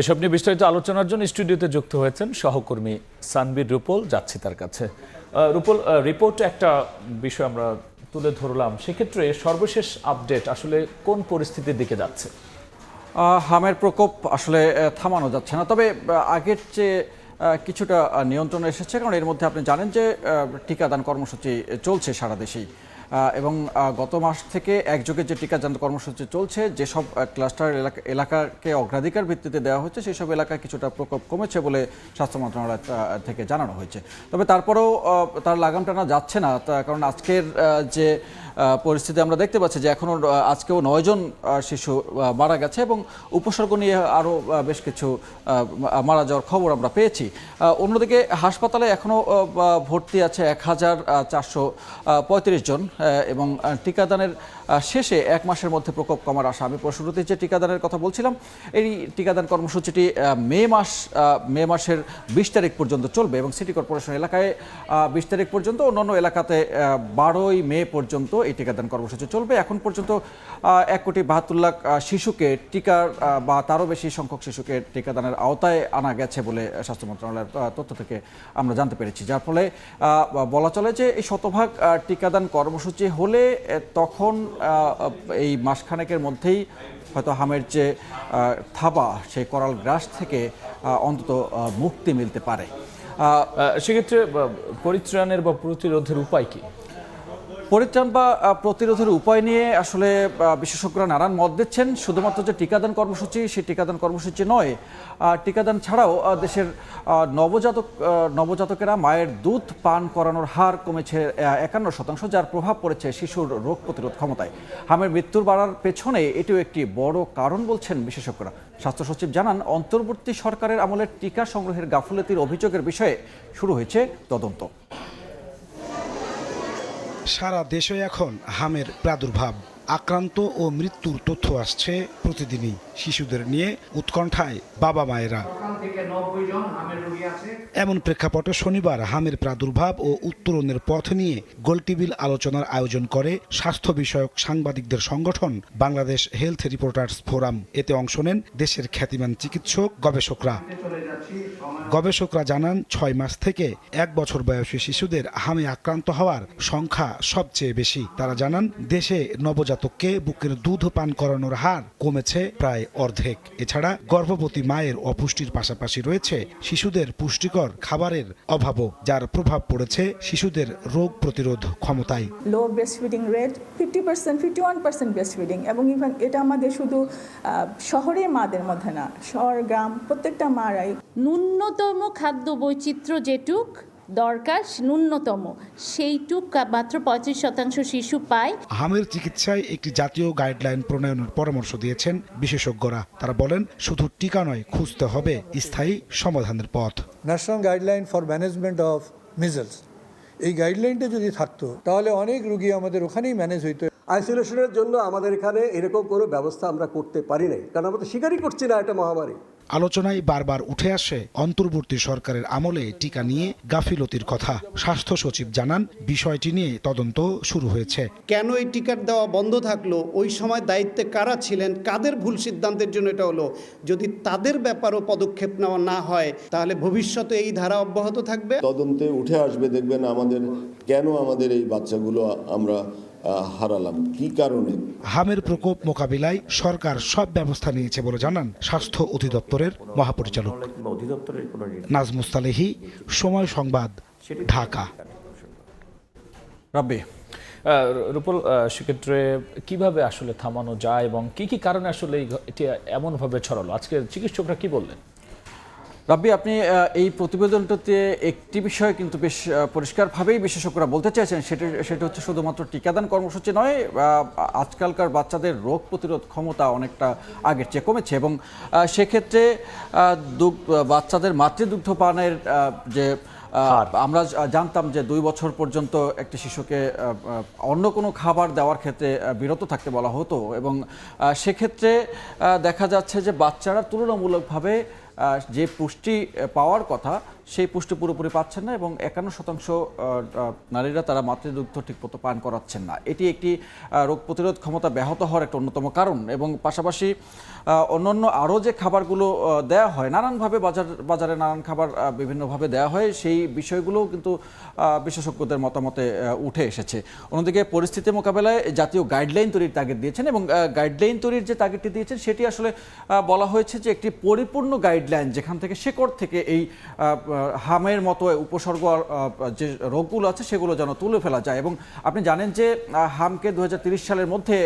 এসব নিয়ে বিস্তারিত আলোচনার জন্য স্টুডিওতে যুক্ত হয়েছেন সহকর্মী সানবীর রুপল। যাচ্ছি তার কাছে। রুপল, রিপোর্টে একটা বিষয় আমরা তুলে ধরলাম, সেক্ষেত্রে সর্বশেষ আপডেট আসলে কোন পরিস্থিতির দিকে যাচ্ছে? হামের প্রকোপ আসলে থামানো যাচ্ছে না, তবে আগের চেয়ে কিছুটা নিয়ন্ত্রণে এসেছে। কারণ এর মধ্যে আপনি জানেন যে টিকাদান কর্মসূচি চলছে সারা দেশেই, এবং গত মাস থেকে একযোগে যে টিকাদান কর্মসূচি চলছে, যেসব ক্লাস্টার এলাকাকে অগ্রাধিকার ভিত্তিতে দেওয়া হচ্ছে সেই সব এলাকায় কিছুটা প্রকোপ কমেছে বলে স্বাস্থ্য মন্ত্রণালয় থেকে জানানো হয়েছে। তবে তারপরেও তার লাগাম টানা যাচ্ছে না, কারণ আজকের যে পরিস্থিতি আমরা দেখতে পাচ্ছি যে এখনও আজকেও 9 জন শিশু মারা গেছে এবং উপসর্গ নিয়ে আরও বেশ কিছু মারা যাওয়ার খবর আমরা পেয়েছি। অন্যদিকে হাসপাতালে এখনও ভর্তি আছে 1435 জন, এবং টিকাদানের শেষে 1 মাসের মধ্যে প্রকোপ কমার আশা। আমি শুরুতে যে টিকাদানের কথা বলছিলাম, এই টিকাদান কর্মসূচিটি মে মাসের 20 তারিখ পর্যন্ত চলবে এবং সিটি কর্পোরেশন এলাকায় 20 তারিখ পর্যন্ত, অন্যান্য এলাকাতে 12ই মে পর্যন্ত এই টিকাদান কর্মসূচি চলবে। এখন পর্যন্ত 1,72,00,000 শিশুকে টিকার বা তারও বেশি সংখ্যক শিশুকে টিকাদানের আওতায় আনা গেছে বলে স্বাস্থ্য মন্ত্রণালয়ের তথ্য থেকে আমরা জানতে পেরেছি, যার ফলে বলা চলে যে এই শতভাগ টিকাদান কর্মসূচি হলে তখন এই মাসখানেকের মধ্যেই হয়তো হামের যে থাবা, সেই করাল গ্রাস থেকে অন্তত মুক্তি মিলতে পারে। সেক্ষেত্রে পরিত্রাণের বা প্রতিরোধের উপায় কি? পরিত্রাণ বা প্রতিরোধের উপায় নিয়ে আসলে বিশেষজ্ঞরা নানান মত দিচ্ছেন। শুধুমাত্র যে টিকাদান কর্মসূচি, সেই টিকাদান কর্মসূচি নয়, টিকাদান ছাড়াও দেশের নবজাতকেরা মায়ের দুধ পান করানোর হার কমেছে 51%, যার প্রভাব পড়েছে শিশুর রোগ প্রতিরোধ ক্ষমতায়। হামের মৃত্যুর বাড়ার পেছনে এটিও একটি বড় কারণ বলছেন বিশেষজ্ঞরা। স্বাস্থ্য সচিব জানান, অন্তর্বর্তী সরকারের আমলে টিকা সংগ্রহের গাফিলতির অভিযোগের বিষয়ে শুরু হয়েছে তদন্ত। সারা দেশে এখন হামের প্রাদুর্ভাব, আক্রান্ত ও মৃত্যুর তথ্য আসছে প্রতিদিনই। শিশুদের নিয়ে উৎকণ্ঠায় বাবা মায়েরা। এমন প্রেক্ষাপটে শনিবার হামের প্রাদুর্ভাব ও উত্তরণের পথ নিয়ে গোলটেবিল আলোচনার আয়োজন করে স্বাস্থ্য বিষয়ক সাংবাদিকদের সংগঠন বাংলাদেশ হেলথ রিপোর্টার্স ফোরাম। এতে অংশ নেন দেশের খ্যাতিমান চিকিৎসক, গবেষকরা জানান, 6 মাস থেকে 1 বছর বয়সী শিশুদের হামে আক্রান্ত হওয়ার সংখ্যা সবচেয়ে বেশি। তারা জানান, দেশে নবজাতককে বুকের দুধ পান করানোর হার কমেছে প্রায় অর্ধেক। এছাড়া গর্ভবতী মায়ের অপুষ্টির পাশাপাশি রয়েছে শিশুদের পুষ্টিকর খাবারের অভাবও, যার প্রভাব পড়েছে শিশুদের রোগ প্রতিরোধ ক্ষমতায়। Low breast feeding rate 50%, 51% breast feeding, এবং ইভেন এটা আমাদের শুধু শহরের মাদের মধ্যে না, শহর গ্রাম প্রত্যেকটা মারাই। ন্যূনতম খাদ্য বৈচিত্র্য যেটুক দরকার, ন্যূনতম সেইটুক মাত্র 35% শিশু পায়। হামের চিকিৎসায় একটি জাতীয় গাইডলাইন প্রণয়নের পরামর্শ দিয়েছেন বিশেষজ্ঞরা। তারা বলেন, শুধু টিকা নয়, খুঁজতে হবে স্থায়ী সমাধানের পথ। National guideline for management of measles, এই গাইডলাইনটা যদি থাকতো তাহলে অনেক রোগী আমাদের ওখানেই ম্যানেজ হইতো। আইসোলেশনের জন্য আমাদের এখানে এরকম কোনো ব্যবস্থা আমরা করতে পারি নাই, কারণ আমরা তো স্বীকারই করছি না এটা মহামারী। আলোচনায় বারবার উঠে আসে অন্তর্বর্তী সরকারের আমলে টিকা নিয়ে গাফিলতির কথা। স্বাস্থ্য সচিব জানান, বিষয়টি নিয়ে তদন্ত শুরু হয়েছে। কেন এই টিকার দেওয়া বন্ধ থাকলো, ওই সময় দায়িত্বে কারা ছিলেন, কাদের ভুল সিদ্ধান্তের জন্য এটা হলো, যদি তাদের ব্যাপারও পদক্ষেপ নেওয়া না হয় তাহলে ভবিষ্যতে এই ধারা অব্যাহত থাকবে। তদন্তে উঠে আসবে, দেখবেন আমাদের এই বাচ্চাগুলো আমরা হারালাম, কি কারণে। হামের প্রকোপ মোকাবিলায় সরকার সব ব্যবস্থা নিয়েছে বলে জানান স্বাস্থ্য অধিদপ্তরের মহাপরিচালক নাজমুস্তালেহি। সময় সংবাদ, ঢাকা। রাব্বি, রুপল, সেক্ষেত্রে কিভাবে আসলে থামানো যায় এবং কি কি কারণে আসলে এটি এমনভাবে ছড়ালো, আজকে চিকিৎসকরা কি বললেন? রাব্বি, আপনি এই প্রতিবেদনটাতে একটি বিষয় কিন্তু বেশ পরিষ্কারভাবেই বিশেষজ্ঞরা বলতে চাইছেন, সেটা হচ্ছে শুধুমাত্র টিকাদান কর্মসূচি নয়, আজকালকার বাচ্চাদের রোগ প্রতিরোধ ক্ষমতা অনেকটা আগের চেয়ে কমেছে এবং সেক্ষেত্রে বাচ্চাদের মাতৃদুগ্ধ পানের যে আমরা জানতাম যে 2 বছর পর্যন্ত একটি শিশুকে অন্য কোনো খাবার দেওয়ার ক্ষেত্রে বিরত থাকতে বলা হতো, এবং সেক্ষেত্রে দেখা যাচ্ছে যে বাচ্চারা তুলনামূলকভাবে যে পুষ্টি পাওয়ার কথা সেই পুষ্টি পুরোপুরি পাচ্ছেন না, এবং 51% নারীরা তারা মাতৃদুগ্ধ ঠিকমতো পান করাচ্ছেন না। এটি একটি রোগ প্রতিরোধ ক্ষমতা ব্যাহত হওয়ার একটা অন্যতম কারণ। এবং পাশাপাশি অন্যান্য আরও যে খাবারগুলো দেওয়া হয়, নানানভাবে বাজারে নানান খাবার বিভিন্নভাবে দেওয়া হয়, সেই বিষয়গুলোও কিন্তু বিশেষজ্ঞদের মতামতে উঠে এসেছে। অন্যদিকে পরিস্থিতি মোকাবেলায় জাতীয় গাইডলাইন তৈরির তাগিদ দিয়েছেন, এবং গাইডলাইন তৈরির যে তাগিদটি দিয়েছেন সেটি আসলে বলা হয়েছে যে একটি পরিপূর্ণ গাইডলাইন যেখান থেকে শেকড় থেকে এই হামের মতো উপসর্গ যে রোগগুলো আছে সেগুলো যেন তুলে ফেলা যায়। এবং আপনি জানেন যে হামকে 2030 সালের মধ্যে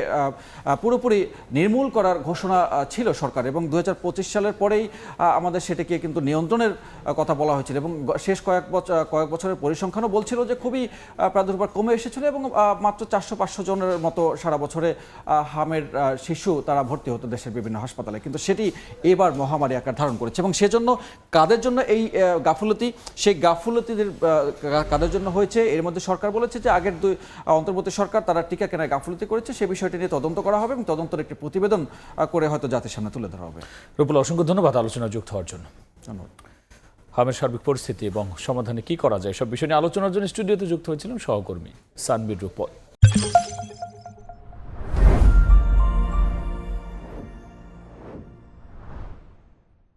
পুরোপুরি নির্মূল করার ঘোষণা ছিল সরকার, এবং 2025 সালের পরেই আমাদের সেটাকে কিন্তু নিয়ন্ত্রণের কথা বলা হয়েছিল, এবং শেষ কয়েক বছরের পরিসংখ্যানও বলছিল যে খুবই প্রাদুর্ভাব কমে এসেছিল, এবং মাত্র 400-500 জনের মতো সারা বছরে হামের শিশু তারা ভর্তি হতো দেশের বিভিন্ন হাসপাতালে। কিন্তু সেটি এবার মহামারী আকার ধারণ করেছে, এবং সেজন্য কাদের জন্য এই গাফুলতি, সেই গাফুলতিদের কাদের জন্য হয়েছে এর মধ্যে সরকার বলেছে যে আগের দুই অন্তর্বর্তী সরকার তারা টিকা কেনায় গাফুলতি করেছে, সে বিষয়টি নিয়ে তদন্ত করা হবে, এবং তদন্তের একটি প্রতিবেদন করে হয়তো জাতির সামনে তুলে ধরা হবে। রুপুল, অসংখ্য ধন্যবাদ আলোচনায় যুক্ত হওয়ার জন্য। ধন্যবাদ। হামের সার্বিক পরিস্থিতি এবং সমাধানে কি করা যায় সব বিষয় নিয়ে আলোচনার জন্য স্টুডিওতে যুক্ত হয়েছিলেন সহকর্মী সানবীর রুপল।